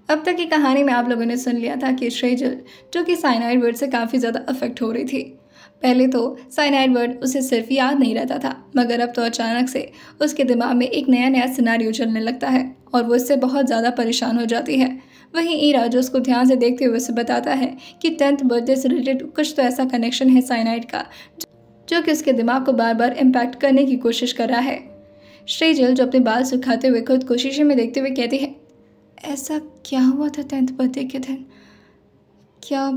अब तक की कहानी में आप लोगों ने सुन लिया था कि श्रेजल जो कि साइनाइड वर्ड से काफ़ी ज़्यादा अफेक्ट हो रही थी। पहले तो साइनाइड वर्ड उसे सिर्फ याद नहीं रहता था, मगर अब तो अचानक से उसके दिमाग में एक नया नया सिनारियो चलने लगता है और वो इससे बहुत ज़्यादा परेशान हो जाती है। वहीं ईरा जो उसको ध्यान से देखते हुए उसे बताता है कि 10th बर्थडे से रिलेटेड कुछ तो ऐसा कनेक्शन है साइनाइड का जो कि उसके दिमाग को बार बार इम्पैक्ट करने की कोशिश कर रहा है। श्रेजल जो अपने बाल सुखाते हुए खुद को शीशे में देखते हुए कहती है, ऐसा क्या हुआ था 10th बर्थडे के दिन? क्या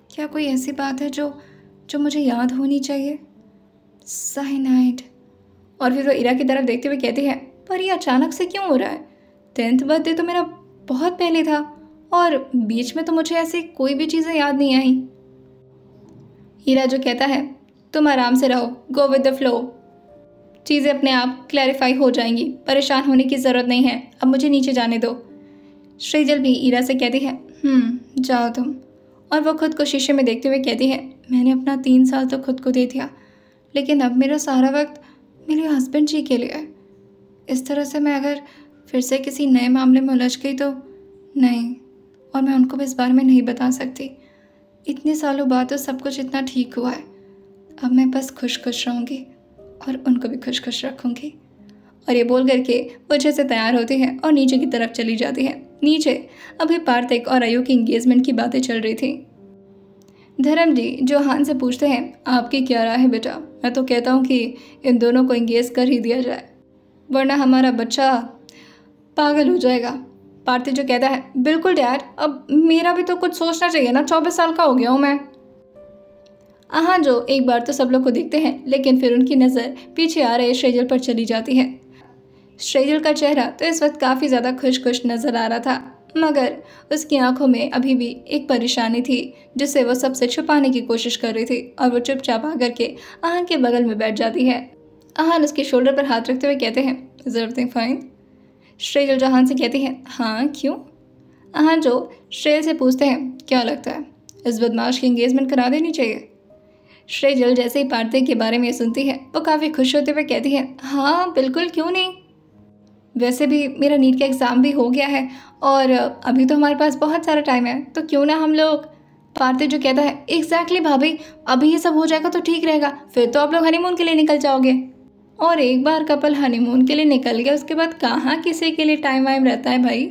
क्या कोई ऐसी बात है जो मुझे याद होनी चाहिए? साइनाइड। और फिर वो ईरा की तरफ देखते हुए कहती है, पर ये अचानक से क्यों हो रहा है? 10th बर्थडे तो मेरा बहुत पहले था और बीच में तो मुझे ऐसी कोई भी चीज़ें याद नहीं आई। हीरा जो कहता है, तुम आराम से रहो, गो विद द फ्लो, चीज़ें अपने आप क्लैरिफाई हो जाएंगी, परेशान होने की ज़रूरत नहीं है, अब मुझे नीचे जाने दो। श्रेजल भी ईरा से कहती है, जाओ तुम। और वो खुद को शीशे में देखते हुए कहती है, मैंने अपना 3 साल तो खुद को दे दिया, लेकिन अब मेरा सारा वक्त मेरे हस्बैंड जी के लिए है। इस तरह से मैं अगर फिर से किसी नए मामले में उलझ गई तो नहीं, और मैं उनको भी इस बारे में नहीं बता सकती। इतने सालों बाद तो सब कुछ इतना ठीक हुआ है, अब मैं बस खुश खुश रहूँगी और उनको भी खुश खुश रखूँगी। और ये बोल करके वो अच्छे से तैयार होती है और नीचे की तरफ चली जाती है। नीचे अभी पार्थिक और आयु की इंगेजमेंट की बातें चल रही थी। धर्म जी जो हान से पूछते हैं, आपकी क्या राय है बेटा? मैं तो कहता हूँ कि इन दोनों को इंगेज कर ही दिया जाए, वरना हमारा बच्चा पागल हो जाएगा। पार्थिक जो कहता है, बिल्कुल डैड, अब मेरा भी तो कुछ सोचना चाहिए ना, 24 साल का हो गया हूँ मैं। आहान जो एक बार तो सब लोग को देखते हैं, लेकिन फिर उनकी नज़र पीछे आ रहे श्रेजल पर चली जाती है। श्रेजल का चेहरा तो इस वक्त काफ़ी ज़्यादा खुश खुश नज़र आ रहा था, मगर उसकी आंखों में अभी भी एक परेशानी थी जिसे वो सबसे छुपाने की कोशिश कर रही थी। और वो चुपचाप आकर के आहान के बगल में बैठ जाती है। आहान उसके शोल्डर पर हाथ रखते हुए कहते हैं, इज एवरीथिंग फाइन? श्रेजल जो आहान से कहती है, हाँ क्यों? आहान जो श्रेजल से पूछते हैं, क्या लगता है इस बदमाश की एंगेजमेंट करा देनी चाहिए? श्रेजल जैसे ही पार्थिक के बारे में सुनती है वो काफ़ी खुश होते हुए कहती है, हाँ बिल्कुल, क्यों नहीं। वैसे भी मेरा नीट का एग्ज़ाम भी हो गया है और अभी तो हमारे पास बहुत सारा टाइम है, तो क्यों ना हम लोग। पार्थिक जो कहता है, एग्जैक्टली भाभी, अभी ये सब हो जाएगा तो ठीक रहेगा, फिर तो आप लोग हनीमून के लिए निकल जाओगे। और एक बार कपल हनीमून के लिए निकल गया उसके बाद कहाँ किसी के लिए टाइम वाइम रहता है भाई।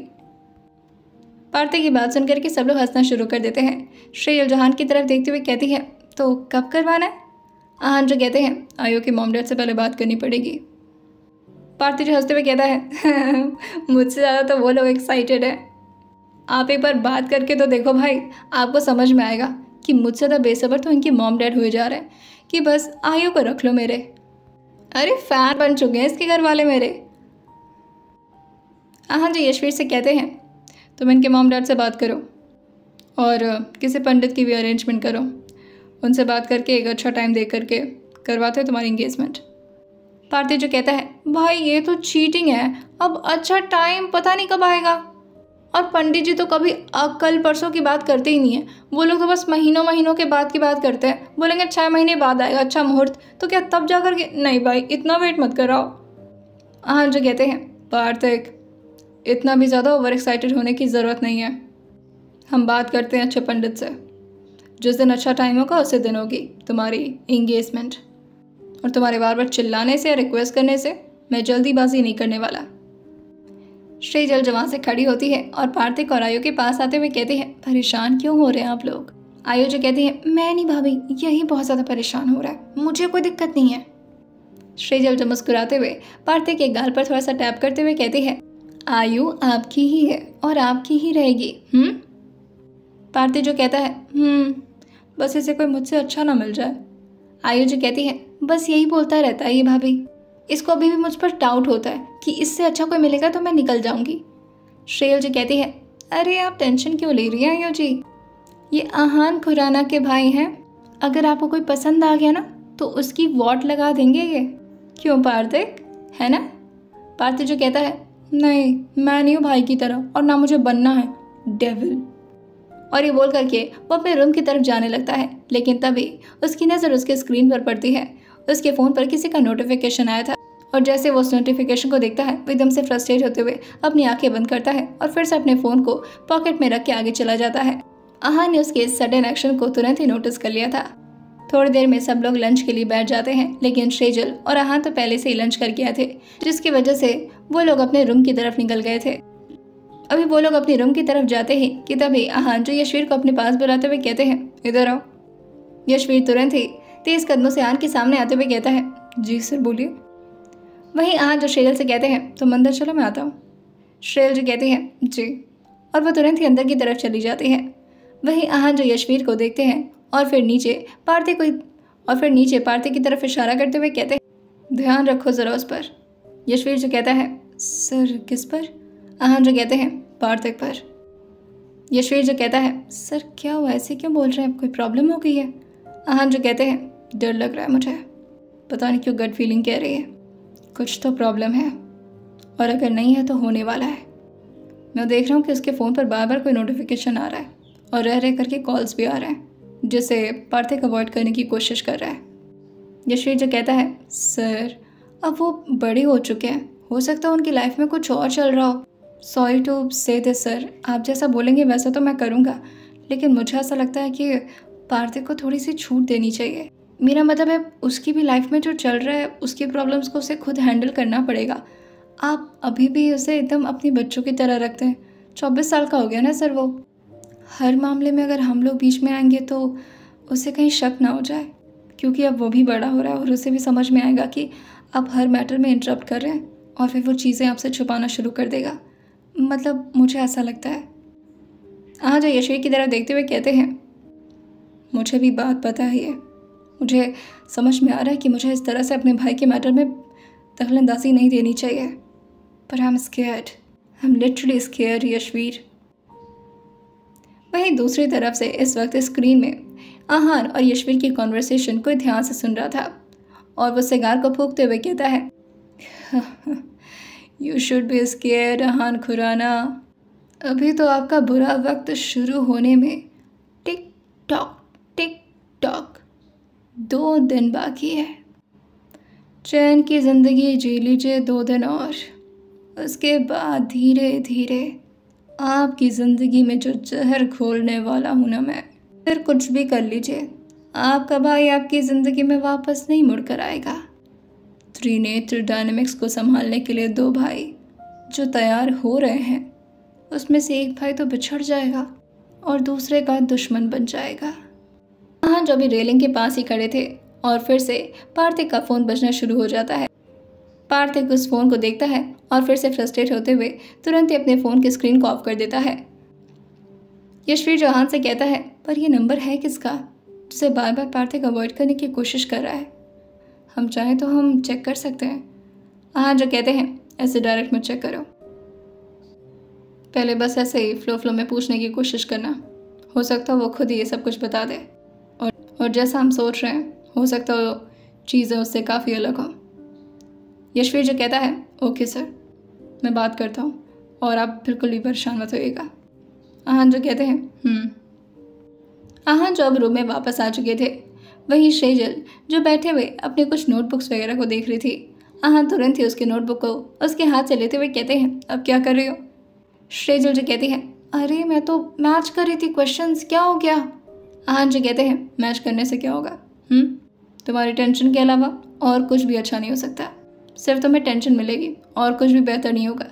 पार्थिक की बात सुनकर के सब लोग हंसना शुरू कर देते हैं। श्रेयल जहान की तरफ देखते हुए कहती है, तो कब करवाना है? आहान जो कहते हैं, आयु के मॉम डैड से पहले बात करनी पड़ेगी। पार्थिक जो हंसते हुए कहता है, मुझसे ज़्यादा तो वो लोग एक्साइटेड है। आप एक बार बात करके तो देखो भाई, आपको समझ में आएगा कि मुझसे तो बेसब्र तो इनके मॉम डैड हुए जा रहे हैं कि बस आयु को रख लो मेरे। अरे फैन बन चुके हैं इसके घर वाले मेरे। आहान जो यशवीर से कहते हैं, तुम इनके मॉम डैड से बात करो और किसी पंडित की भी अरेंजमेंट करो, उनसे बात करके एक अच्छा टाइम दे करके करवाते हो तुम्हारी इंगेजमेंट। पार्थिक जो कहता है, भाई ये तो चीटिंग है, अब अच्छा टाइम पता नहीं कब आएगा। और पंडित जी तो कभी कल परसों की बात करते ही नहीं है, वो लोग तो बस महीनों महीनों के बाद की बात करते हैं, बोलेंगे 6 महीने बाद आएगा अच्छा मुहूर्त, तो क्या तब जा कर के? नहीं भाई, इतना वेट मत कराओ। हाँ जो कहते हैं, पार्थिक इतना भी ज़्यादा ओवर एक्साइटेड होने की ज़रूरत नहीं है, हम बात करते हैं अच्छे पंडित से, जिस दिन अच्छा टाइम होगा उसी दिन होगी तुम्हारी इंगेजमेंट। और तुम्हारे बार बार चिल्लाने से या रिक्वेस्ट करने से मैं जल्दीबाजी नहीं करने वाला। श्रेजल जवान से खड़ी होती है और पार्थिक और आयु के पास आते हुए कहती है, परेशान क्यों हो रहे हैं आप लोग? आयु जो कहती है, मैं नहीं भाभी, यही बहुत ज़्यादा परेशान हो रहा है, मुझे कोई दिक्कत नहीं है। श्रेजल जो मुस्कुराते हुए पार्थिक के गाल पर थोड़ा सा टैप करते हुए कहती है, आयु आपकी ही है और आपकी ही रहेगी। पार्थिक जो कहता है, बस इसे कोई मुझसे अच्छा ना मिल जाए। आयु जो कहती है, बस यही बोलता रहता है ये भाभी, इसको अभी भी मुझ पर डाउट होता है कि इससे अच्छा कोई मिलेगा तो मैं निकल जाऊंगी। श्रेयल जी कहती है, अरे आप टेंशन क्यों ले रही हैं आयु जी, ये आहान खुराना के भाई हैं, अगर आपको कोई पसंद आ गया ना तो उसकी वॉट लगा देंगे ये, क्यों पार्थिक, है ना? पार्थिक जो कहता है, नहीं मैं नहीं हूँ भाई की तरह और ना मुझे बनना है, डेविल। और ये बोल करके वो अपने रूम की तरफ जाने लगता है, लेकिन तभी उसकी नज़र उसके स्क्रीन पर पड़ती है। उसके फ़ोन पर किसी का नोटिफिकेशन आया था और जैसे वो उस नोटिफिकेशन को देखता है वो एकदम से फ्रस्ट्रेट होते हुए अपनी आंखें बंद करता है और फिर से अपने फ़ोन को पॉकेट में रख के आगे चला जाता है। आहान ने उसके इस सडन एक्शन को तुरंत ही नोटिस कर लिया था। थोड़ी देर में सब लोग लंच के लिए बैठ जाते हैं, लेकिन सेजल और आहान तो पहले से ही लंच करके आए थे, जिसकी वजह से वो लोग अपने रूम की तरफ निकल गए थे। अभी वो लोग अपने रूम की तरफ जाते ही कि तभी आहान जो यशवीर को अपने पास बुलाते हुए कहते हैं, इधर आओ। यशवीर तुरंत ही तेज कदमों से आहान के सामने आते हुए कहता है, जी सर बोलिए। वहीं आहान जो श्रेयल से कहते हैं, तुम अंदर चलो मैं आता हूँ। श्रेयल जी कहती है, जी, और वो तुरंत ही अंदर की तरफ चली जाती है। वहीं आहान जो यशवीर को देखते हैं और फिर नीचे पार्थिव की तरफ इशारा करते हुए कहते हैं, ध्यान रखो ज़रा उस पर। यशवीर जो कहता है, सर किस पर? आहान जो कहते हैं, पार्थिव पर। यशवीर जो कहता है, सर क्या हुआ, ऐसे क्यों बोल रहे हैं, कोई प्रॉब्लम हो गई है? आहान जो कहते हैं, डर लग रहा है मुझे, पता नहीं क्यों गट फीलिंग कह रही है, कुछ तो प्रॉब्लम है, और अगर नहीं है तो होने वाला है। मैं देख रहा हूँ कि उसके फ़ोन पर बार बार कोई नोटिफिकेशन आ रहा है और रह करके कॉल्स भी आ रहे हैं, जिसे पार्थिव अवॉइड करने की कोशिश कर रहा है। यशवीर जो कहता है, सर अब वो बड़े हो चुके हैं, हो सकता है उनकी लाइफ में कुछ और चल रहा हो। सॉरी टू से दिस सर, आप जैसा बोलेंगे वैसा तो मैं करूँगा, लेकिन मुझे ऐसा लगता है कि पार्थिव को थोड़ी सी छूट देनी चाहिए। मेरा मतलब है उसकी भी लाइफ में जो चल रहा है उसकी प्रॉब्लम्स को उसे खुद हैंडल करना पड़ेगा। आप अभी भी उसे एकदम अपनी बच्चों की तरह रखते हैं। 24 साल का हो गया ना सर वो। हर मामले में अगर हम लोग बीच में आएंगे तो उसे कहीं शक ना हो जाए, क्योंकि अब वो भी बड़ा हो रहा है और उसे भी समझ में आएगा कि आप हर मैटर में इंटरप्ट कर रहे हैं और फिर वो चीज़ें आपसे छुपाना शुरू कर देगा। मतलब मुझे ऐसा लगता है। आज यशवीर की तरफ देखते हुए कहते हैं, मुझे भी बात पता ही है, मुझे समझ में आ रहा है कि मुझे इस तरह से अपने भाई के मैटर में दखलंदाजी नहीं देनी चाहिए, पर I am scared, I am literally scared Yashveer. वहीं दूसरी तरफ से इस वक्त स्क्रीन में आहान और यशवीर की कॉन्वर्सेशन कोई ध्यान से सुन रहा था और वो सिगार को फूंकते हुए कहता है, you should be scared Aahan Khurana, अभी तो आपका बुरा वक्त शुरू होने में टिक टॉक 2 दिन बाकी है। चैन की ज़िंदगी जी लीजिए 2 दिन और, उसके बाद धीरे धीरे आपकी ज़िंदगी में जो जहर घोलने वाला हूँ ना मैं, फिर कुछ भी कर लीजिए, आपका भाई आपकी ज़िंदगी में वापस नहीं मुड़ कर आएगा। त्रिनेत्र डायनेमिक्स को संभालने के लिए 2 भाई जो तैयार हो रहे हैं, उसमें से एक भाई तो बिछड़ जाएगा और दूसरे का दुश्मन बन जाएगा। आहान जो भी रेलिंग के पास ही खड़े थे और फिर से पार्थिव का फ़ोन बजना शुरू हो जाता है। पार्थिव उस फ़ोन को देखता है और फिर से फ्रस्ट्रेट होते हुए तुरंत ही अपने फ़ोन की स्क्रीन को ऑफ कर देता है। यशवीर जो आहान से कहता है, पर ये नंबर है किसका, जिसे बार बार पार्थिव अवॉइड करने की कोशिश कर रहा है? हम चाहें तो हम चेक कर सकते हैं। आहान जो कहते हैं, ऐसे डायरेक्ट मत चेक करो, पहले बस ऐसे ही फ्लो में पूछने की कोशिश करना, हो सकता है वो खुद ही ये सब कुछ बता दे, और जैसा हम सोच रहे हैं हो सकता है चीज़ें उससे काफ़ी अलग हों। यशवीर जो कहता है, ओके सर, मैं बात करता हूँ और आप बिल्कुल भी परेशान मत होइएगा। आहान जो कहते हैं, आहान जो अब रूम में वापस आ चुके थे, वहीं सेजल जो बैठे हुए अपने कुछ नोटबुक्स वगैरह को देख रही थी। आहान तुरंत ही उसके नोटबुक को उसके हाथ से लेते हुए कहते हैं, अब क्या कर रही हो? सेजल जो कहती है, अरे मैं तो मैच कर रही थी क्वेश्चंस, क्या हो गया? आहान जो कहते हैं, मैच करने से क्या होगा? तुम्हारी टेंशन के अलावा और कुछ भी अच्छा नहीं हो सकता, सिर्फ तुम्हें टेंशन मिलेगी और कुछ भी बेहतर नहीं होगा।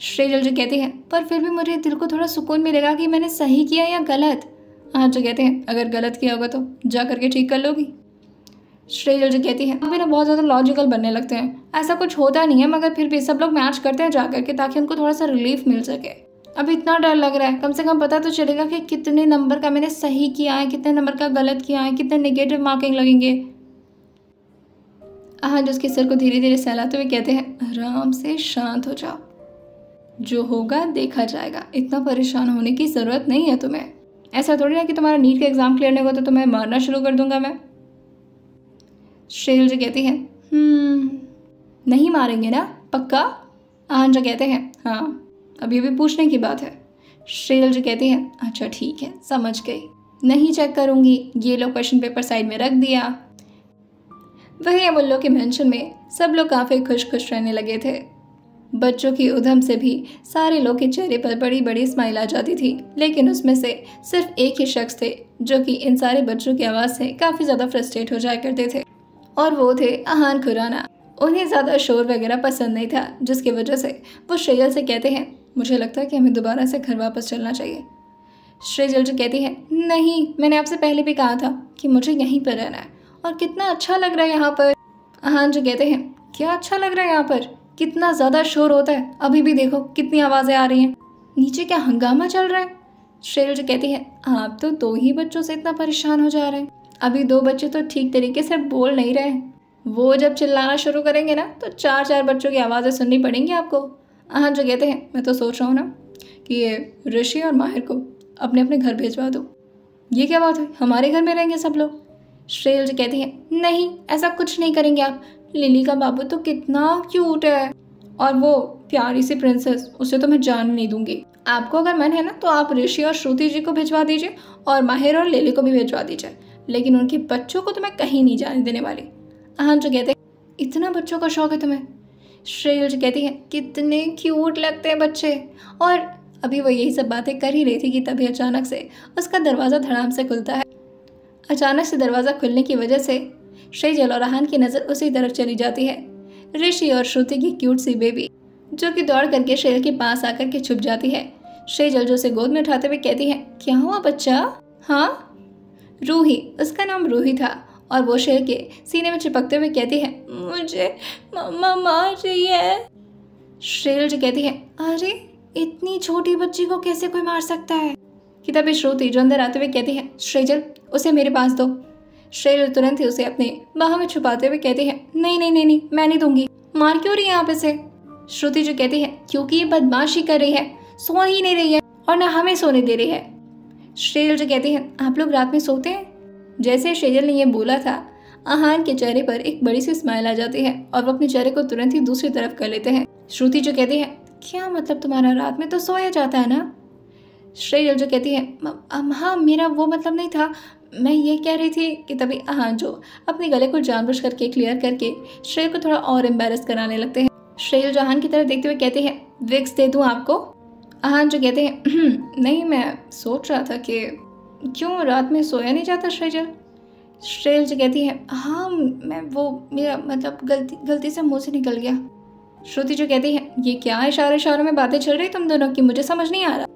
सेजल जो कहती है, पर फिर भी मुझे दिल को थोड़ा सुकून मिलेगा कि मैंने सही किया या गलत। आहान जो कहते हैं, अगर गलत किया होगा तो जा करके ठीक कर लोगी। सेजल जो कहती है, अभी ना बहुत ज़्यादा लॉजिकल बनने लगते हैं, ऐसा कुछ होता नहीं है, मगर फिर भी सब लोग मैच करते हैं जा करके, ताकि उनको थोड़ा सा रिलीफ मिल सके। अब इतना डर लग रहा है, कम से कम पता तो चलेगा कि कितने नंबर का मैंने सही किया है, कितने नंबर का गलत किया है, कितने नेगेटिव मार्किंग लगेंगे। आहान जो उसके सिर को धीरे धीरे सहलाते हुए कहते हैं, आराम से शांत हो जाओ, जो होगा देखा जाएगा, इतना परेशान होने की ज़रूरत नहीं है तुम्हें। ऐसा थोड़ी ना कि तुम्हारा नीट का एग्ज़ाम क्लियर नहीं होगा तो तुम्हें मारना शुरू कर दूंगा मैं। सेजल जो कहती है, नहीं मारेंगे ना, पक्का? आहान जो कहते हैं, हाँ, अभी भी पूछने की बात है। सेजल जो कहती है, अच्छा ठीक है, समझ गई, नहीं चेक करूँगी, ये लो क्वेश्चन पेपर साइड में रख दिया। वहीं अमूल्य के मेंशन में सब लोग काफ़ी खुश खुश रहने लगे थे। बच्चों की उधम से भी सारे लोग के चेहरे पर बड़ी बड़ी स्माइल आ जाती थी, लेकिन उसमें से सिर्फ एक ही शख्स थे जो कि इन सारे बच्चों की आवाज़ से काफ़ी ज़्यादा फ्रस्ट्रेट हो जाया करते थे, और वो थे अहान खुराना। उन्हें ज़्यादा शोर वगैरह पसंद नहीं था, जिसकी वजह से वो श्रेजल से कहते हैं, मुझे लगता है कि हमें दोबारा से घर वापस चलना चाहिए। श्रेजल जो कहती है, नहीं, मैंने आपसे पहले भी कहा था कि मुझे यहीं पर रहना है, और कितना अच्छा लग रहा है यहाँ पर। अहान जो कहते हैं, क्या अच्छा लग रहा है यहाँ पर, कितना ज़्यादा शोर होता है, अभी भी देखो कितनी आवाज़ें आ रही हैं, नीचे क्या हंगामा चल रहा है। श्रेजल जो कहती है, आप तो 2 ही बच्चों से इतना परेशान हो जा रहे हैं, अभी 2 बच्चे तो ठीक तरीके से बोल नहीं रहे हैं, वो जब चिल्लाना शुरू करेंगे ना तो 4-4 बच्चों की आवाज़ें सुननी पड़ेंगी आपको। अहान जो कहते हैं, मैं तो सोच रहा हूँ ना कि ये ऋषि और माहिर को अपने अपने घर भेजवा दो। ये क्या बात है, हमारे घर में रहेंगे सब लोग। श्रेजल जो कहती है, नहीं, ऐसा कुछ नहीं करेंगे आप, लिली का बाबू तो कितना क्यूट है, और वो प्यारी सी प्रिंसेस, उसे तो मैं जान नहीं दूंगी। आपको अगर मन है ना तो आप ऋषि और श्रुति जी को भिजवा दीजिए, और माहिर और लिली को भी भिजवा दीजिए, लेकिन उनके बच्चों को तो मैं कहीं नहीं जाने देने वाली। अहान जो कहते हैं, इतना बच्चों का शौक है तुम्हें। श्रेजल जो कहती है, कितने क्यूट लगते हैं बच्चे। और अभी वो यही सब बातें कर ही रही थी कि तभी अचानक से उसका दरवाज़ा धड़ाम से खुलता है। अचानक से दरवाज़ा खुलने की वजह से श्रेजल और अहान की नज़र उसी तरफ चली जाती है। ऋषि और श्रुति की क्यूट सी बेबी जो कि दौड़ करके श्रेजल के पास आकर के छुप जाती है। श्रेजल जो उसे गोद में उठाते हुए कहती है, क्या हुआ बच्चा? हाँ, रूही, उसका नाम रूही था, और वो शेर के सीने में चिपकते हुए कहती है, मुझे मम्मा मार रही है। श्रेजल जो कहती है, अरे इतनी छोटी बच्ची को कैसे कोई मार सकता है? कि तभी श्रुति जो अंदर आते हुए कहती है, श्रेजल, उसे मेरे पास दो। श्रेजल तुरंत ही उसे अपने बाहों में छुपाते हुए कहती है, नहीं नहीं नहीं नहीं, मैं नहीं दूंगी। मार क्यों रही है आप इसे? श्रुति जो कहती है, क्योंकि ये बदमाशी कर रही है, सो ही नहीं रही है और ना हमें सोने दे रही है। श्रेजल जो कहती है, आप लोग रात में सोते हैं? जैसे श्रेजल ने यह बोला था, अहान के चेहरे पर एक बड़ी सी स्माइल आ जाती है और वो अपने चेहरे को तुरंत ही दूसरी तरफ कर लेते हैं। श्रुति जो कहती है, क्या मतलब तुम्हारा, रात में तो सोया जाता है ना? श्रेजल जो कहती है, हाँ, मेरा वो मतलब नहीं था, मैं ये कह रही थी। कि तभी अहान जो अपने गले को जानबूझ करके क्लियर करके श्रेजल को थोड़ा और एम्बेरस कराने लगते हैं। श्रेजल जो अहान की तरफ देखते हुए कहते हैं, विक्स दे दूँ आपको? अहान जो कहते हैं, नहीं, मैं सोच रहा था कि क्यों रात में सोया नहीं जाता श्रेजल। श्रेजल जो कहती है, हाँ, मैं वो मेरा मतलब गलती से मुंह से निकल गया। श्रुति जो कहती है, ये क्या इशारों में बातें चल रही तुम दोनों की, मुझे समझ नहीं आ रहा।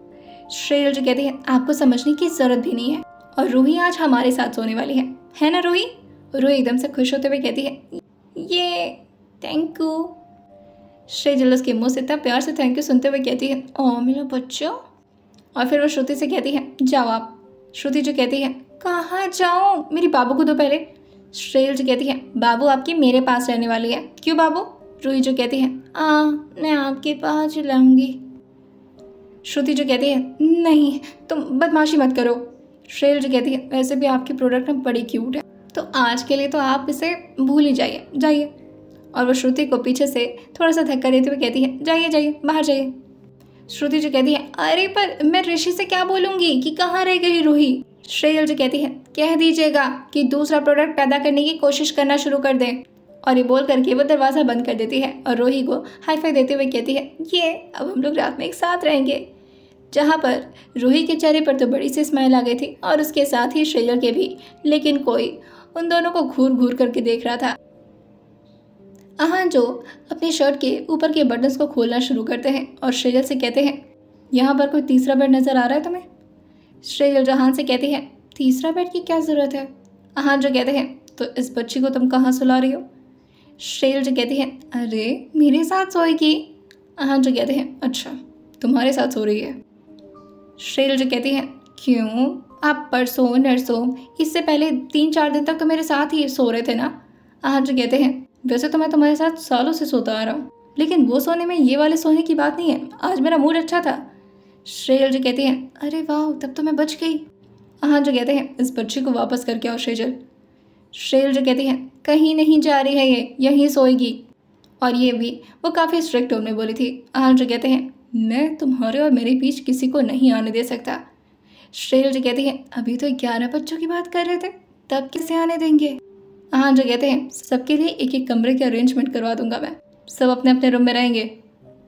श्रेजल जो कहती है, आपको समझने की जरूरत भी नहीं है, और रूही आज हमारे साथ सोने वाली है ना रूही? रूही एकदम से खुश होते हुए कहती है, ये थैंक यू। श्रेजल उसके मुंह से इतना प्यार से थैंक यू सुनते हुए कहती है, ओ मेरा बच्चा। और फिर वो श्रुति से कहती है, जाओ आप। श्रुति जो कहती है, कहाँ जाऊँ, मेरी बाबू को दो पहले। श्रेजल जो कहती है, बाबू आपकी मेरे पास रहने वाली है। क्यों बाबू? रूही जो कहती है, मैं आपके पास लाऊंगी। श्रुति जो कहती है, नहीं, तुम बदमाशी मत करो। श्रेजल जो कहती है, वैसे भी आपकी प्रोडक्ट में बड़ी क्यूट है, तो आज के लिए तो आप इसे भूल ही जाइए। और वो श्रुति को पीछे से थोड़ा सा धक्का देते हुए कहती है, जाइए बाहर जाइए। श्रुति जो कहती है, अरे पर मैं ऋषि से क्या बोलूँगी कि कहाँ रह गई रूही? श्रेजल जो कहती है, कह दीजिएगा कि दूसरा प्रोडक्ट पैदा करने की कोशिश करना शुरू कर दें। और ये बोल करके वो दरवाज़ा बंद कर देती है और रूही को हाई फाई देते हुए कहती है, ये अब हम लोग रात में एक साथ रहेंगे। जहाँ पर रूही के चेहरे पर तो बड़ी सी स्माइल आ गई थी और उसके साथ ही श्रेजल के भी, लेकिन कोई उन दोनों को घूर घूर करके देख रहा था। अहान जो अपनी शर्ट के ऊपर के बटन्स को खोलना शुरू करते हैं और श्रेजल से कहते हैं, यहाँ पर कोई तीसरा बेड नज़र आ रहा है तुम्हें? श्रेजल जो अहान से कहती है, तीसरा बेड की क्या ज़रूरत है? अहान जो कहते हैं, तो इस बच्ची को तुम कहाँ सुला रही हो? श्रेजल जो कहती है, अरे मेरे साथ सोएगी। अहान जो कहते हैं, अच्छा तुम्हारे साथ सो रही है। श्रेजल जो कहती है, क्यों, आप परसों नरसों इससे पहले 3-4 दिन तक तो मेरे साथ ही सो रहे थे ना? अहान जो कहते हैं, वैसे तो मैं तुम्हारे साथ सालों से सोता आ रहा हूँ, लेकिन वो सोने में ये वाले सोने की बात नहीं है, आज मेरा मूड अच्छा था। श्रेजल जो कहती है, अरे वाह, तब तो मैं बच गई। अहान जो कहते हैं, इस बच्ची को वापस करके आओ श्रेजल। श्रेजल जो कहती है, कहीं नहीं जा रही है, ये यहीं सोएगी। और ये भी वो काफ़ी स्ट्रिक्ट टोन में बोली थी। अहान जो कहते हैं, मैं तुम्हारे और मेरे बीच किसी को नहीं आने दे सकता। श्रेजल जो कहती है, अभी तो 11 बच्चों की बात कर रहे थे, तब कैसे आने देंगे? हाँ जो कहते हैं सबके लिए एक एक कमरे के अरेंजमेंट करवा दूंगा मैं, सब अपने अपने रूम में रहेंगे।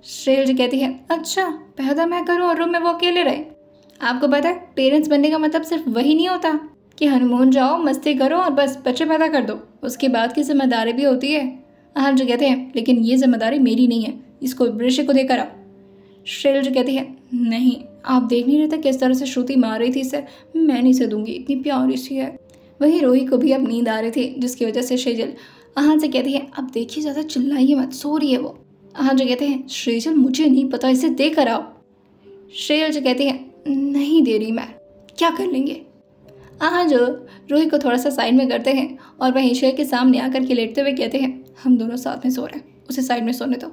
श्रेयल जी कहती है अच्छा पैदा मैं करूँ और रूम में वो अकेले रहे? आपको पता है पेरेंट्स बनने का मतलब सिर्फ वही नहीं होता कि हनीमून जाओ मस्ती करो और बस बच्चे पैदा कर दो, उसके बाद की जिम्मेदारी भी होती है। हाँ जो कहते हैं लेकिन ये जिम्मेदारी मेरी नहीं है, इसको ऋषि को देकर आओ। श्रेयल जी कहती है नहीं आप देख नहीं रहे थे किस तरह से श्रुति मार रही थी इसे, मैं नहीं से दूंगी, इतनी प्यारी सी है। वहीं रोही को भी अब नींद आ रही थी जिसकी वजह से शेजल अहान से कहती है अब देखिए ज़्यादा चिल्लाइए मत, सो रही है वो। अहान जो कहते हैं शेजल मुझे नहीं पता, इसे दे कर आओ। शेजल जो कहती है नहीं दे रही मैं, क्या कर लेंगे। अहान जो रोही को थोड़ा सा साइड में करते हैं और वहीं शेर के सामने आकर के लेटते हुए कहते हैं हम दोनों साथ में सो रहे हैं, उसे साइड में सोने दो।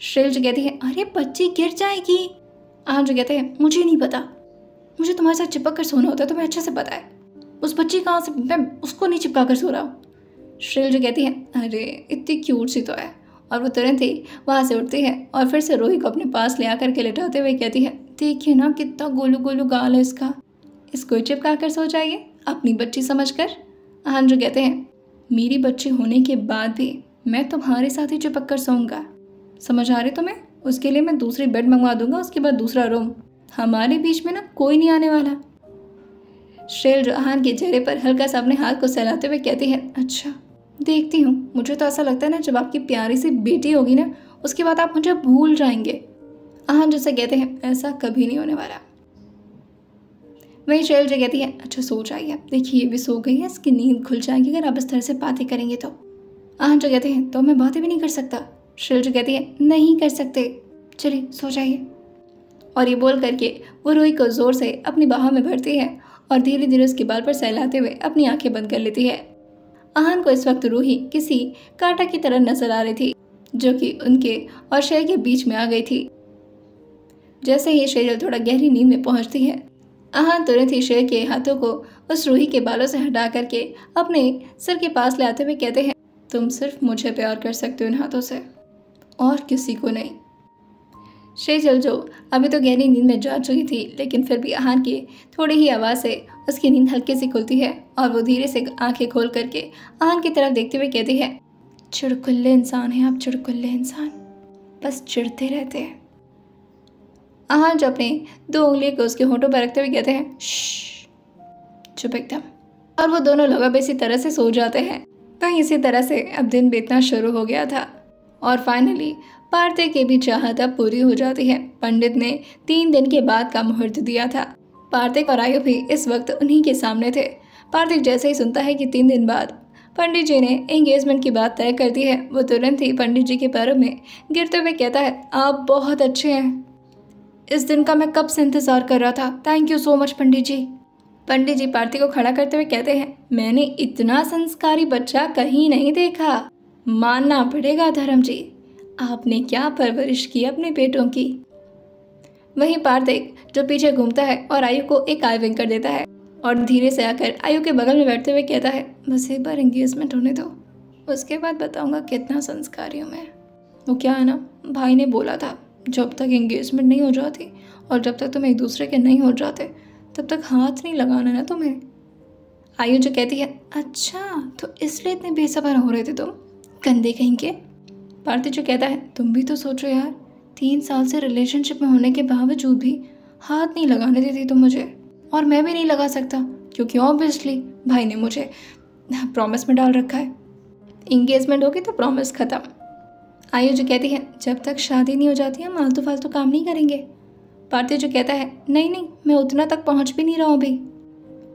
शेर जो कहती है अरे बच्ची गिर जाएगी। अहान जो कहते हैं मुझे नहीं पता, मुझे तुम्हारे साथ चिपक कर सोना होता है, तुम्हें अच्छे से पता है। उस बच्ची कहाँ से, मैं उसको नहीं चिपका कर सो रहा हूँ। श्रेल जो कहती है अरे इतनी क्यूट सी तो है, और वो तुरंत ही वहाँ से उठती है और फिर से रोही को अपने पास ले आकर के लेटाते हुए कहती है देखिए ना कितना गोलू गोलू गाल है इसका, इसको चिपका कर सो जाइए अपनी बच्ची समझकर। अहान जो कहते हैं मेरी बच्ची होने के बाद भी मैं तुम्हारे साथ ही चिपक कर सोऊंगा, समझ आ रही तुम्हें? उसके लिए मैं दूसरी बेड मंगवा दूंगा, उसके बाद दूसरा रूम, हमारे बीच में ना कोई नहीं आने वाला। श्रेल जो अहान के चेहरे पर हल्का सा अपने हाथ को सहलाते हुए कहती है अच्छा देखती हूँ, मुझे तो ऐसा लगता है ना जब आपकी प्यारी सी बेटी होगी ना उसके बाद आप मुझे भूल जाएंगे। अहान जैसे कहते हैं ऐसा कभी नहीं होने वाला। वही श्रेल जो कहती है अच्छा सो जाइए, देखिए ये भी सो गई है, इसकी नींद खुल जाएगी अगर आप इस तरह से बातें करेंगे तो। अहान जो कहते हैं तो मैं बातें भी नहीं कर सकता। श्रेल जो कहती है नहीं कर सकते, चलिए सो जाइए। और ये बोल करके वो रोही को जोर से अपनी बाहों में भरती है और धीरे धीरे उसके बाल पर सहलाते हुए अपनी आंखें बंद कर लेती है। अहान को इस वक्त रूही किसी कांटा की तरह नजर आ रही थी जो कि उनके और शेर के बीच में आ गई थी। जैसे ही शेर थोड़ा गहरी नींद में पहुंचती है अहान तुरंत ही शेर के हाथों को उस रूही के बालों से हटा करके अपने सिर के पास ले आते हुए कहते हैं तुम सिर्फ मुझे प्यार कर सकते हो इन हाथों से और किसी को नहीं। शेजल जो अभी तो गहरी नींद में जा चुकी थी लेकिन फिर भी अहान की थोड़ी ही आवाज़ से उसकी नींद हल्की सी खुलती है और वो धीरे से आंखें खोल करके अहान की तरफ देखते हुए कहती है चिड़कुल्ले इंसान हैं आप, चिड़कुल्ले इंसान, बस चिढ़ते रहते हैं। अहान जो अपने 2 उंगलियों को उसके होंठों पर रखते हुए कहते हैं चुप एकदम, और वो दोनों लोग अब इसी तरह से सो जाते हैं। वहीं इसी तरह से अब दिन बीतना शुरू हो गया था और फाइनली पार्थिव की भी चाहत अब पूरी हो जाती है। पंडित ने 3 दिन के बाद का मुहूर्त दिया था। पार्थिव और आयु भी इस वक्त उन्हीं के सामने थे। पार्थिव जैसे ही सुनता है कि 3 दिन बाद पंडित जी ने एंगेजमेंट की बात तय कर दी है वो तुरंत ही पंडित जी के पैरों में गिरते हुए कहता है आप बहुत अच्छे हैं, इस दिन का मैं कब से इंतजार कर रहा था, थैंक यू सो मच पंडित जी। पंडित जी पार्थिव को खड़ा करते हुए कहते हैं मैंने इतना संस्कारी बच्चा कहीं नहीं देखा, मानना पड़ेगा धर्म जी, आपने क्या परवरिश की अपने बेटों की। वहीं पार्थिव जो पीछे घूमता है और आयु को एक आई विंक कर देता है और धीरे से आकर आयु के बगल में बैठते हुए कहता है बस एक बार एंगेजमेंट होने दो, उसके बाद बताऊंगा कितना संस्कारी हूँ मैं। वो क्या है ना, भाई ने बोला था जब तक एंगेजमेंट नहीं हो जाती और जब तक तुम एक दूसरे के नहीं हो जाते तब तक हाथ नहीं लगाना ना तुम्हें। आयु जो कहती है अच्छा तो इसलिए इतने बेसब्र हो रहे थे तुम, गंदे कहीं के। पार्थिव जो कहता है तुम भी तो सोचो यार, 3 साल से रिलेशनशिप में होने के बावजूद भी हाथ नहीं लगाने देती तुम मुझे, और मैं भी नहीं लगा सकता क्योंकि ऑब्वियसली भाई ने मुझे प्रॉमिस में डाल रखा है, इंगेजमेंट होगी तो प्रॉमिस खत्म। आयु जो कहती है जब तक शादी नहीं हो जाती हम आलतू फालतू काम नहीं करेंगे। पार्थिव जो कहता है नहीं नहीं मैं उतना तक पहुंच भी नहीं रहा हूँ अभी।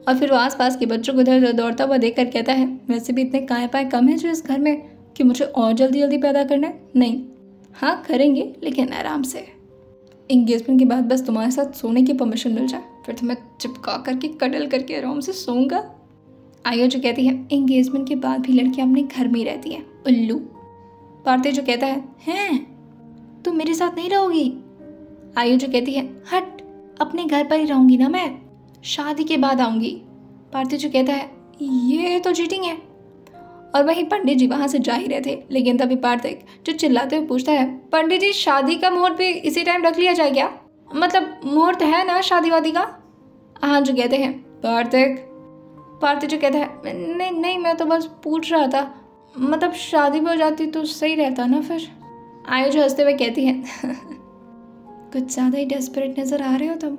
और फिर वो आसपास के बच्चों को इधर उधर दौड़ता हुआ देख कर कहता है वैसे भी इतने काय पाए कम है जो इस घर में कि मुझे और जल्दी जल्दी पैदा करना है, नहीं हाँ करेंगे लेकिन आराम से, इंगेजमेंट के बाद बस तुम्हारे साथ सोने की परमिशन मिल जाए फिर तो मैं चिपका करके कडल करके आराम से सोऊंगा। आयु जो कहती है एंगेजमेंट के बाद भी लड़कियां अपने घर में ही रहती हैं उल्लू। पार्थिव जो कहता है हैं तुम मेरे साथ नहीं रहोगी। आयु जो कहती है हट अपने घर पर ही रहूंगी ना मैं, शादी के बाद आऊंगी। पार्थिव जो कहता है ये तो चीटिंग है। और वहीं पंडित जी वहां से जा ही रहे थे लेकिन तभी पार्थिव जो चिल्लाते हुए पूछता है पंडित जी शादी का मुहूर्त भी इसी टाइम रख लिया जाए क्या, मतलब मुहूर्त है ना शादी वादी का। हाँ जो कहते हैं पार्थिव पार्थी जो कहता है नहीं नहीं, मैं तो बस पूछ रहा था, मतलब शादी भी हो जाती तो सही रहता ना फिर। आयु जो हंसते हुए कहती है कुछ ज़्यादा ही डेस्परेट नज़र आ रहे हो तुम।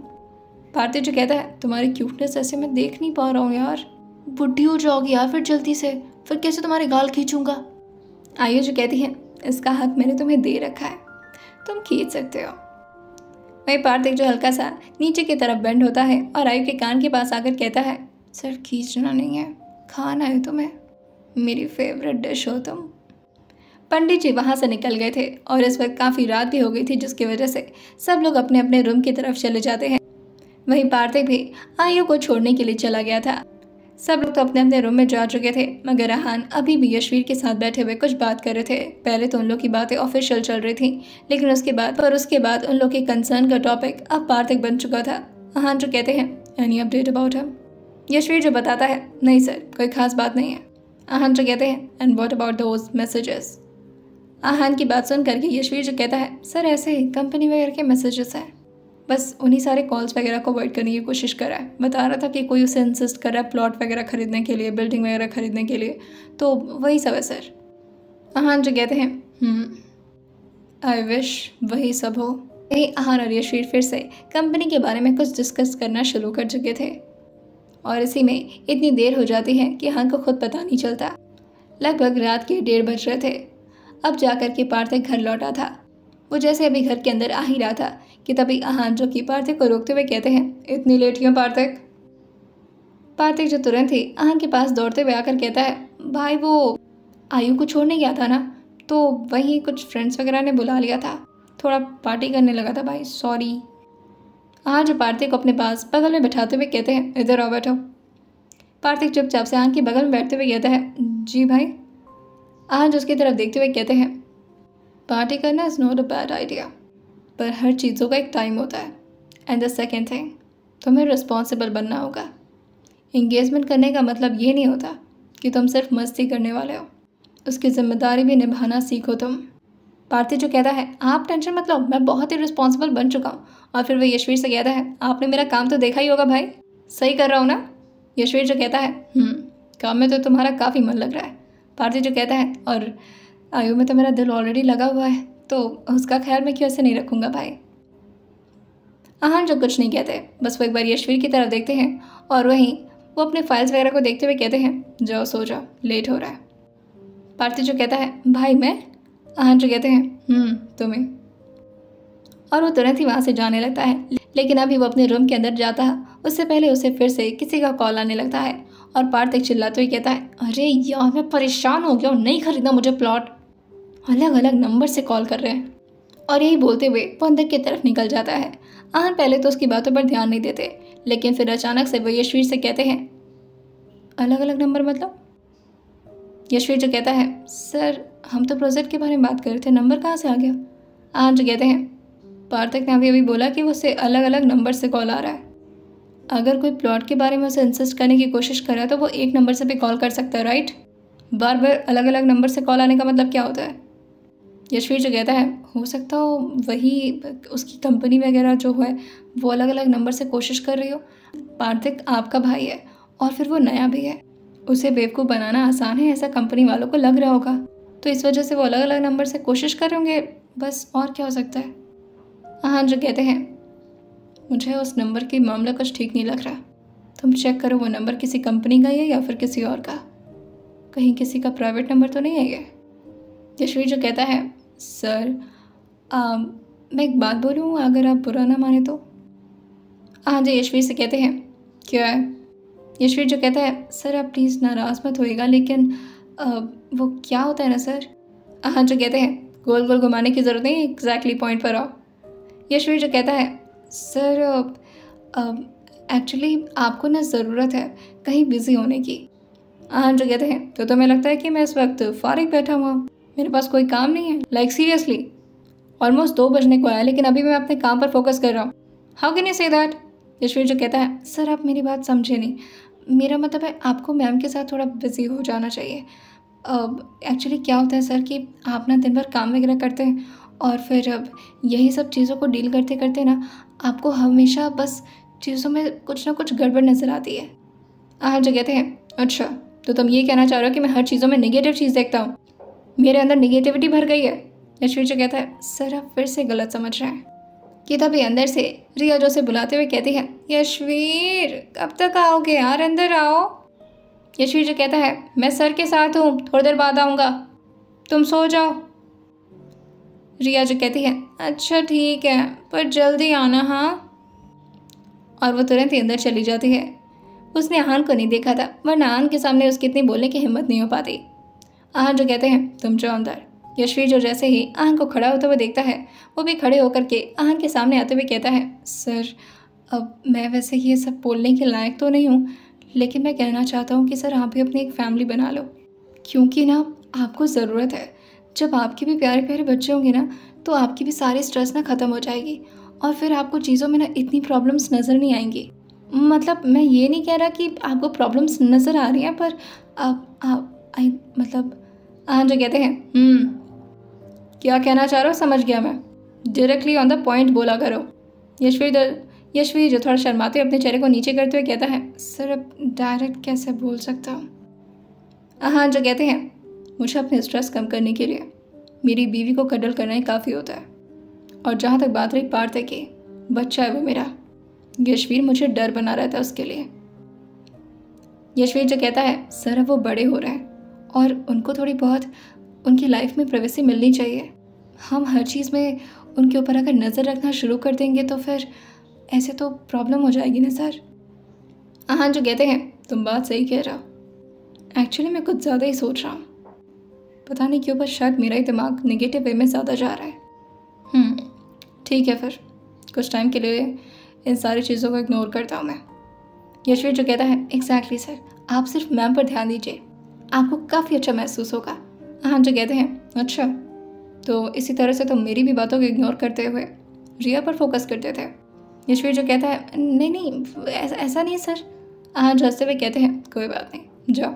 पार्थी जो कहता है तुम्हारी क्यूटनेस ऐसे मैं देख नहीं पा रहा हूँ यार, बुढ़ी हो जाओगी यार फिर जल्दी से, फिर कैसे तुम्हारे गाल खींचूंगा। आयु जो कहती है इसका हक मैंने तुम्हें दे रखा है, तुम खींच सकते हो। वही पार्थिक जो हल्का सा नीचे की तरफ बेंड होता है और आयु के कान के पास आकर कहता है सर खींचना नहीं है, खाना है तुम्हें, मेरी फेवरेट डिश हो तुम। पंडित जी वहाँ से निकल गए थे और इस वक्त काफ़ी रात भी हो गई थी, जिसकी वजह से सब लोग अपने अपने रूम की तरफ चले जाते हैं। वहीं पार्थिक भी आयु को छोड़ने के लिए चला गया था। सब लोग तो अपने अपने रूम में जा चुके थे, मगर आहान अभी भी यशवीर के साथ बैठे हुए कुछ बात कर रहे थे। पहले तो उन लोग की बातें ऑफिशियल चल रही थी, लेकिन उसके बाद उन लोग के कंसर्न का टॉपिक अब पार्थिक बन चुका था। आहान जो कहते हैं any update about him. Yashveer जो बताता है नहीं सर, कोई खास बात नहीं है। आहान जो कहते हैं and what about those messages. Aahan की बात सुन करके यशवीर जो कहता है सर ऐसे ही कंपनी वगैरह के मैसेजेस हैं, बस उन्हीं सारे कॉल्स वगैरह को अवॉइड करने की कोशिश कर रहा है। बता रहा था कि कोई उसे इंसिस्ट कर रहा है प्लॉट वगैरह खरीदने के लिए, बिल्डिंग वगैरह खरीदने के लिए, तो वही सब है सर। आहान जो कहते हैं आई विश वही सब हो। यही आहान और यशवीर फिर से कंपनी के बारे में कुछ डिस्कस करना शुरू कर चुके थे और इसी में इतनी देर हो जाती है कि आहान को खुद पता नहीं चलता। लगभग रात के 1:30 बज रहे थे। अब जाकर के पार्थिक घर लौटा था। वो जैसे अभी घर के अंदर आ ही रहा था कि तभी आहान जो कि पार्थिक को रोकते हुए कहते हैं इतनी लेट क्यों पार्थिक। पार्थिक जो तुरंत ही आहान के पास दौड़ते हुए आकर कहता है भाई वो आयु को छोड़ने गया था ना, तो वहीं कुछ फ्रेंड्स वगैरह ने बुला लिया था, थोड़ा पार्टी करने लगा था भाई, सॉरी। आहान जो पार्थिक को अपने पास बगल में बैठाते हुए कहते हैं इधर आओ बैठो। पार्थिक चुपचाप से आहान के बगल में बैठते हुए कहता है जी भाई। आहान जो उसकी तरफ देखते हुए कहते हैं पार्टी करना is not a bad idea, पर हर चीज़ों का एक टाइम होता है। एंड द सेकेंड थिंग, तुम्हें रिस्पॉन्सिबल बनना होगा। इंगेजमेंट करने का मतलब ये नहीं होता कि तुम सिर्फ मस्ती करने वाले हो, उसकी जिम्मेदारी भी निभाना सीखो तुम। पार्थी जो कहता है आप टेंशन मत लो, मैं बहुत ही रिस्पॉन्सिबल बन चुका हूँ। और फिर वह यशवीर से कहता है आपने मेरा काम तो देखा ही होगा भाई, सही कर रहा हूँ ना। यशवीर जो कहता है काम में तो तुम्हारा काफ़ी मन लग रहा है। पार्थी जो कहता है और आयु में तो मेरा दिल ऑलरेडी लगा हुआ है, तो उसका ख्याल मैं क्यों ऐसे नहीं रखूँगा भाई। आहान जो कुछ नहीं कहते, बस वो एक बार यशवीर की तरफ देखते हैं और वहीं वो अपने फाइल्स वगैरह को देखते हुए कहते हैं जाओ सो जाओ, लेट हो रहा है। पार्थी जो कहता है भाई मैं। आहान जो कहते हैं तुम्हें। और वो तुरंत ही वहाँ से जाने लगता है, लेकिन अभी वो अपने रूम के अंदर जाता है उससे पहले उसे फिर से किसी का कॉल आने लगता है और पार्थिक चिल्लाते हुए कहता है अरे यार मैं परेशान हो गया हूँ, नहीं खरीदना मुझे प्लॉट, अलग अलग नंबर से कॉल कर रहे हैं। और यही बोलते हुए वो अंदर की तरफ निकल जाता है। आहान पहले तो उसकी बातों पर ध्यान नहीं देते, लेकिन फिर अचानक से वो यशवीर से कहते हैं अलग अलग नंबर मतलब। यशवीर जो कहता है सर हम तो प्रोजेक्ट के बारे में बात कर रहे थे, नंबर कहाँ से आ गया। आहान जो कहते हैं पार्थिक ने अभी बोला कि उससे अलग अलग नंबर से कॉल आ रहा है। अगर कोई प्लॉट के बारे में उसे इंसिस्ट करने की कोशिश कर रहा है तो वो एक नंबर से भी कॉल कर सकता है, राइट। बार बार अलग अलग नंबर से कॉल आने का मतलब क्या होता है। यशवीर जो कहता है हो सकता हो वही उसकी कंपनी वगैरह जो है वो अलग अलग नंबर से कोशिश कर रही हो। पार्थिक आपका भाई है और फिर वो नया भी है, उसे बेवकूफ़ बनाना आसान है ऐसा कंपनी वालों को लग रहा होगा, तो इस वजह से वो अलग अलग नंबर से कोशिश कर रहे होंगे, बस और क्या हो सकता है। आहान जो कहते हैं मुझे उस नंबर की मामला कुछ ठीक नहीं लग रहा, तुम चेक करो वो नंबर किसी कंपनी का ही है या फिर किसी और का, कहीं किसी का प्राइवेट नंबर तो नहीं है ये। यशवीर जो कहता है सर मैं एक बात बोलूँ अगर आप बुरा ना माने तो। हाँ जी यशवीर से कहते हैं क्या है। यशवीर जो कहता है सर आप प्लीज़ नाराज़ मत होइएगा, लेकिन वो क्या होता है ना सर। हाँ जो कहते हैं गोल गोल घुमाने की ज़रूरत नहीं, एग्जैक्टली पॉइंट पर आओ। यशवीर जो कहता है सर एक्चुअली आपको ना ज़रूरत है कहीं बिज़ी होने की। हाँ जो कहते हैं तो तुम्हें लगता है कि मैं इस वक्त फारिग बैठा हुआ हूँ, मेरे पास कोई काम नहीं है, लाइक सीरियसली ऑलमोस्ट 2 बजने को आया लेकिन अभी मैं अपने काम पर फोकस कर रहा हूँ। How can you say that. Yashveer जो कहता है सर आप मेरी बात समझे नहीं, मेरा मतलब है आपको मैम के साथ थोड़ा बिजी हो जाना चाहिए। एक्चुअली क्या होता है सर कि आप ना दिन भर काम वगैरह करते हैं और फिर अब यही सब चीज़ों को डील करते करते ना आपको हमेशा बस चीज़ों में कुछ ना कुछ गड़बड़ नज़र आती है। आहन जो कहते हैं अच्छा, तो तुम ये कहना चाह रहे हो कि मैं हर चीज़ों में नेगेटिव चीज़ देखता हूँ, मेरे अंदर नेगेटिविटी भर गई है। यशवीर जो कहता है सर आप फिर से गलत समझ रहे हैं। कि तभी अंदर से रिया जो से बुलाते हुए कहती है यशवीर कब तक आओगे यार, अंदर आओ। यशवीर जो कहता है मैं सर के साथ हूँ, थोड़ी देर बाद आऊँगा, तुम सो जाओ। रिया जो कहती है अच्छा ठीक है, पर जल्दी आना हाँ। और वो तुरंत ही अंदर चली जाती है। उसने आहन को नहीं देखा था, वरना आहन के सामने उसकी इतनी बोलने की हिम्मत नहीं हो पाती। आहन जो कहते हैं तुम जाओ अंदर। यशवीर जो जैसे ही आहन को खड़ा होते हुए देखता है, वो भी खड़े होकर के आहन के सामने आते हुए कहता है सर, अब मैं वैसे ये सब बोलने के लायक तो नहीं हूँ, लेकिन मैं कहना चाहता हूँ कि सर आप भी अपनी एक फैमिली बना लो, क्योंकि ना आपको ज़रूरत है। जब आपके भी प्यारे प्यारे बच्चे होंगे ना, तो आपकी भी सारी स्ट्रेस ना ख़त्म हो जाएगी और फिर आपको चीज़ों में ना इतनी प्रॉब्लम्स नज़र नहीं आएंगी। मतलब मैं ये नहीं कह रहा कि आपको प्रॉब्लम्स नज़र आ रही हैं, पर आहन जो कहते हैं क्या कहना चाह रहे हो समझ गया मैं, डायरेक्टली ऑन द पॉइंट बोला करो। यशवीर जो थोड़ा शर्माते हुए अपने चेहरे को नीचे करते हुए कहता है सर अब डायरेक्ट कैसे बोल सकता हूँ। हाँ जो कहते हैं मुझे अपने स्ट्रेस कम करने के लिए मेरी बीवी को कडल करना ही काफ़ी होता है, और जहाँ तक बात रही पार्थ की, बच्चा है वो मेरा, यशवीर मुझे डर बना रहता है उसके लिए। यशवीर जो कहता है सर अब वो बड़े हो रहे हैं और उनको थोड़ी बहुत उनकी लाइफ में प्राइवेसी मिलनी चाहिए। हम हर चीज़ में उनके ऊपर अगर नज़र रखना शुरू कर देंगे तो फिर ऐसे तो प्रॉब्लम हो जाएगी ना सर। हाँ जो कहते हैं तुम बात सही कह रहे हो, एक्चुअली मैं कुछ ज़्यादा ही सोच रहा हूँ, पता नहीं क्यों, बस शायद मेरा ही दिमाग नेगेटिव वे में ज़्यादा जा रहा है। ठीक है, फिर कुछ टाइम के लिए इन सारी चीज़ों को इग्नोर करता हूँ मैं। यशवीर जो कहता है एग्जैक्टली सर, आप सिर्फ मैम पर ध्यान दीजिए, आपको काफ़ी अच्छा महसूस होगा। हाँ जो कहते हैं अच्छा, तो इसी तरह से तुम मेरी भी बातों को इग्नोर करते हुए रिया पर फोकस करते थे। यशवीर जो कहता है नहीं ऐसा नहीं सर। हाँ जो हंसते हुए कहते हैं कोई बात नहीं, जाओ।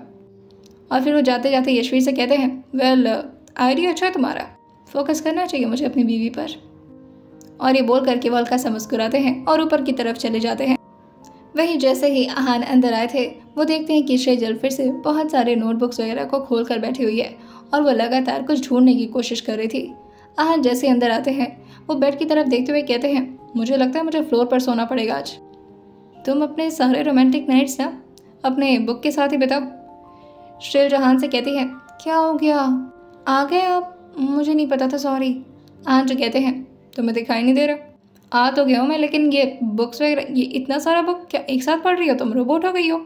और फिर वो जाते जाते यशवीर से कहते हैं वेल आइडिया अच्छा है तुम्हारा, फोकस करना चाहिए मुझे अपनी बीवी पर। और ये बोल करके वो हल्का सा मुस्कुराते हैं और ऊपर की तरफ चले जाते हैं। वहीं जैसे ही आहन अंदर आए थे, वो देखते हैं कि शेजल फिर से बहुत सारे नोटबुक्स वगैरह को खोल कर बैठी हुई है और वो लगातार कुछ ढूंढने की कोशिश कर रही थी। आहन जैसे अंदर आते हैं, वो बेड की तरफ देखते हुए कहते हैं मुझे लगता है मुझे फ्लोर पर सोना पड़ेगा आज। तुम अपने सारे रोमांटिक नाइट्स ना अपने बुक के साथ ही बिताओ। श्रेल जहान से कहती है क्या हो गया, आ गए आप? मुझे नहीं पता था, सॉरी। आहन जो कहते हैं तुम्हें दिखाई नहीं दे रहा? आ तो गया हूँ मैं, लेकिन ये बुक्स वगैरह, ये इतना सारा बुक क्या एक साथ पढ़ रही हो? तुम रोबोट हो गई हो?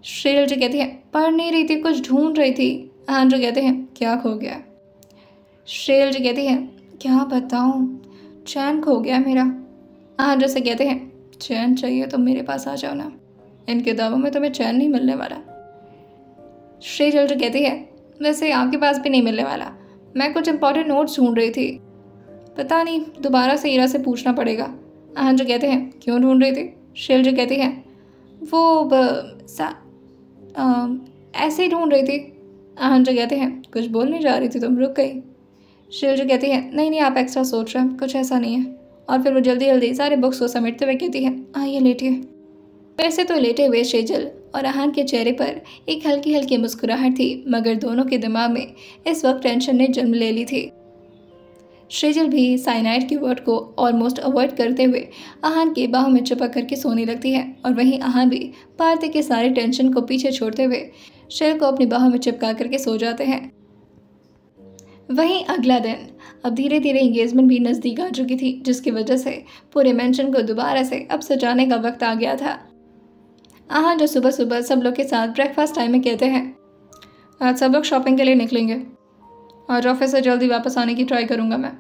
श्रेल जो कहती है पढ़ नहीं रही थी, कुछ ढूंढ रही थी। आहन जो कहते हैं क्या खो गया? श्रेल जो कहती है क्या बताऊँ, चैन खो गया मेरा। आहन जो से कहते हैं चैन चाहिए तो मेरे पास आ जाओ ना, इन किताबों में तुम्हें चैन नहीं मिलने वाला। श्रेजल जो कहती है वैसे आपके पास भी नहीं मिलने वाला, मैं कुछ इंपॉर्टेंट नोट्स ढूंढ रही थी, पता नहीं दोबारा से ईरा से पूछना पड़ेगा। आहन जो कहते हैं क्यों ढूंढ रही थी? शेल जो कहती है वो ऐसे ही ढूंढ रही थी। आहन जो कहते हैं कुछ बोल नहीं जा रही थी तुम, रुक गई। शेल जो कहती है नहीं आप एक्स्ट्रा सोच रहे हैं, कुछ ऐसा नहीं है। और फिर वो जल्दी जल्दी सारे बुक्स को समेटते हुए कहती है आइए लेटिए। वैसे तो लेटे हुए शेजल और आहन के चेहरे पर एक हल्की हल्की मुस्कुराहट थी, मगर दोनों के दिमाग में इस वक्त टेंशन ने जन्म ले ली थी। शेजल भी साइनाइड की वर्ड को ऑलमोस्ट अवॉइड करते हुए आहन के बाहों में चिपक करके सोने लगती है, और वहीं आहन भी पार्थ के सारे टेंशन को पीछे छोड़ते हुए शेल को अपनी बाहों में चिपका करके सो जाते हैं। वहीं अगला दिन अब धीरे धीरे इंगेजमेंट भी नज़दीक आ चुकी थी, जिसकी वजह से पूरे मेंशन को दोबारा से अब सजाने का वक्त आ गया था। आहन जो सुबह सुबह सब लोग के साथ ब्रेकफास्ट टाइम में कहते हैं आज सब लोग शॉपिंग के लिए निकलेंगे, आज ऑफिस से जल्दी वापस आने की ट्राई करूंगा मैं,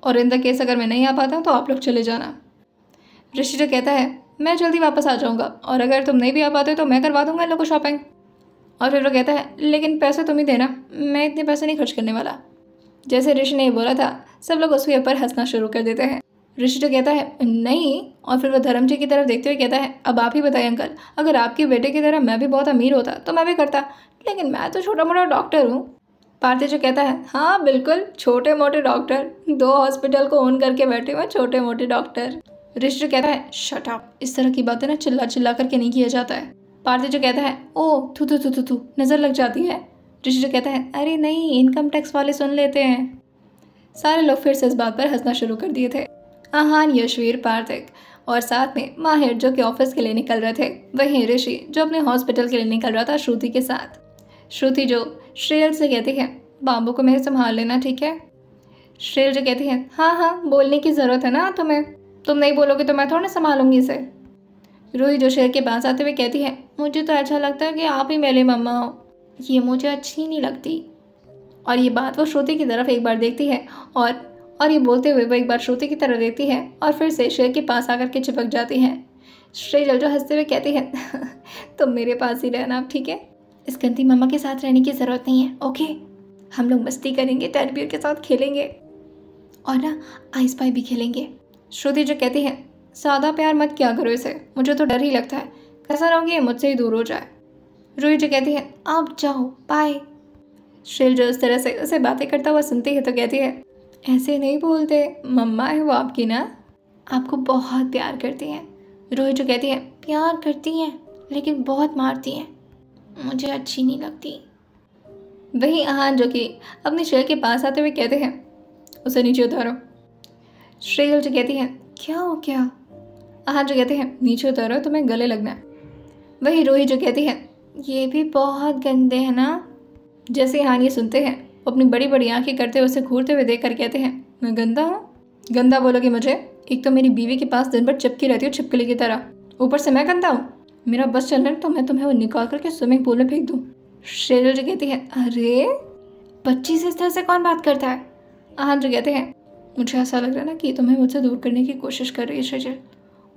और इन द केस अगर मैं नहीं आ पाता तो आप लोग चले जाना। ऋषि जो कहता है मैं जल्दी वापस आ जाऊंगा, और अगर तुम नहीं भी आ पाते तो मैं करवा दूंगा इन लोगों को शॉपिंग। और फिर वो कहता है लेकिन पैसे तुम ही देना, मैं इतने पैसे नहीं खर्च करने वाला। जैसे ऋषि ने बोला था, सब लोग उसके ऊपर हंसना शुरू कर देते हैं। ऋषि जो कहता है नहीं, और फिर वो धर्म जी की तरफ देखते हुए कहता है अब आप ही बताइए अंकल, अगर आपके बेटे की तरह मैं भी बहुत अमीर होता तो मैं भी करता, लेकिन मैं तो छोटा मोटा डॉक्टर हूँ। पार्थ जो कहता है हाँ बिल्कुल, छोटे मोटे डॉक्टर, 2 हॉस्पिटल को ओन करके बैठे हुए छोटे मोटे डॉक्टर। ऋषि जो कहता है शट अप, इस तरह की बातें ना चिल्ला चिल्ला करके नहीं किया जाता है। पार्थिव जो कहता है, ओ थू थू थू थू थू, नज़र लग जाती है। ऋषि जो कहता है, अरे नहीं, इनकम टैक्स वाले सुन लेते हैं। सारे लोग फिर से इस बात पर हंसना शुरू कर दिए थे। आहान, यशवीर, पार्थिव और साथ में माहिर जो कि ऑफिस के लिए निकल रहे थे, वहीं ऋषि जो अपने हॉस्पिटल के लिए निकल रहा था श्रुति के साथ। श्रुति जो श्रेयल से कहती है, बाबू को मेरे संभाल लेना, ठीक है। श्रेयल जो कहती है, हाँ हाँ, बोलने की ज़रूरत है ना तुम्हें, तुम नहीं बोलोगे तो मैं थोड़ा संभालूंगी इसे। रूही जो शेर के पास आते हुए कहती है, मुझे तो ऐसा लगता है कि आप ही मेरे मम्मा हो, ये मुझे अच्छी नहीं लगती। और ये बात वो श्रुति की तरफ एक बार देखती है और ये बोलते हुए वो एक बार श्रुति की तरफ देखती है और फिर से शेर के पास आकर के चिपक जाती है। श्रेयल जो हंसते हुए कहती है, तुम मेरे पास ही रहना, ठीक है, इस गंदी मम्मा के साथ रहने की ज़रूरत नहीं है, ओके। हम लोग मस्ती करेंगे, टेडी बियर के साथ खेलेंगे और ना आइस पाई भी खेलेंगे। श्रुति जो कहती है, सादा प्यार मत किया करो इसे, मुझे तो डर ही लगता है, कैसा रहोगे मुझसे ही दूर हो जाए। रूही जो कहती है, आप जाओ, बाय। श्रेयल जो इस तरह से उसे बातें करता हुआ सुनती है तो कहती है, ऐसे नहीं बोलते, मम्मा है वो आपकी ना, आपको बहुत प्यार करती हैं। रूही जो कहती है, प्यार करती हैं लेकिन बहुत मारती हैं, मुझे अच्छी नहीं लगती। वहीं आहान जो कि अपने शेर के पास आते हुए कहते हैं, उसे नीचे उतारो। श्रेयल जो कहती है, क्या हो क्या। आहान जो कहते हैं, नीचे उतारो, तुम्हें गले लगना है। वहीं रूही जो कहती है, ये भी बहुत गंदे हैं ना। जैसे आहान ये सुनते हैं, वो अपनी बड़ी बड़ी आंखें करते हुए उसे घूरते हुए देख कर कहते हैं, मैं गंदा हूँ? गंदा बोलोगे मुझे? एक तो मेरी बीवी के पास दिन भर चिपकी रहती हो छिपकली की तरह, ऊपर से मैं गंदा हूँ? मेरा बस चल रहा है तो मैं तुम्हें वो निकाल करके स्विमिंग पूल में फेंक दूँ। श्रेयल जो कहती है, अरे बच्ची से इस तरह से कौन बात करता है। आहान जो कहते हैं, मुझे ऐसा लग रहा है ना कि तुम्हें मुझसे दूर करने की कोशिश कर रही है श्रेयल।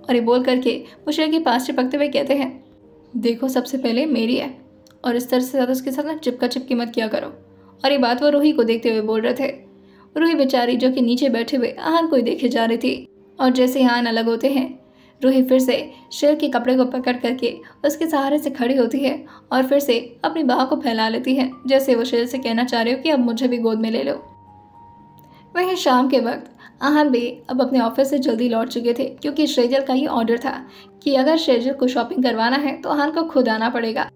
और ये बोल करके वो शेर के पास चिपकते हुए कहते हैं, देखो सबसे पहले मेरी है और इस तरह से ज़्यादा उसके साथ ना चिपका चिपकी मत किया करो। और ये बात वो रूही को देखते हुए बोल रहे थे। रूही बेचारी जो कि नीचे बैठे हुए आहान को ही देखे जा रही थी। और जैसे आहान अलग होते हैं, रूही फिर से शेर के कपड़े को पकड़ करके उसके सहारे से खड़ी होती है और फिर से अपनी बाह को फैला लेती है, जैसे वो शेर से कहना चाह रही हो कि अब मुझे भी गोद में ले लो। वहीं शाम के वक्त आहान भी अब अपने ऑफिस से जल्दी लौट चुके थे, क्योंकि श्रेयल का ये ऑर्डर था कि अगर श्रेयल को शॉपिंग करवाना है तो आहान को खुद आना पड़ेगा।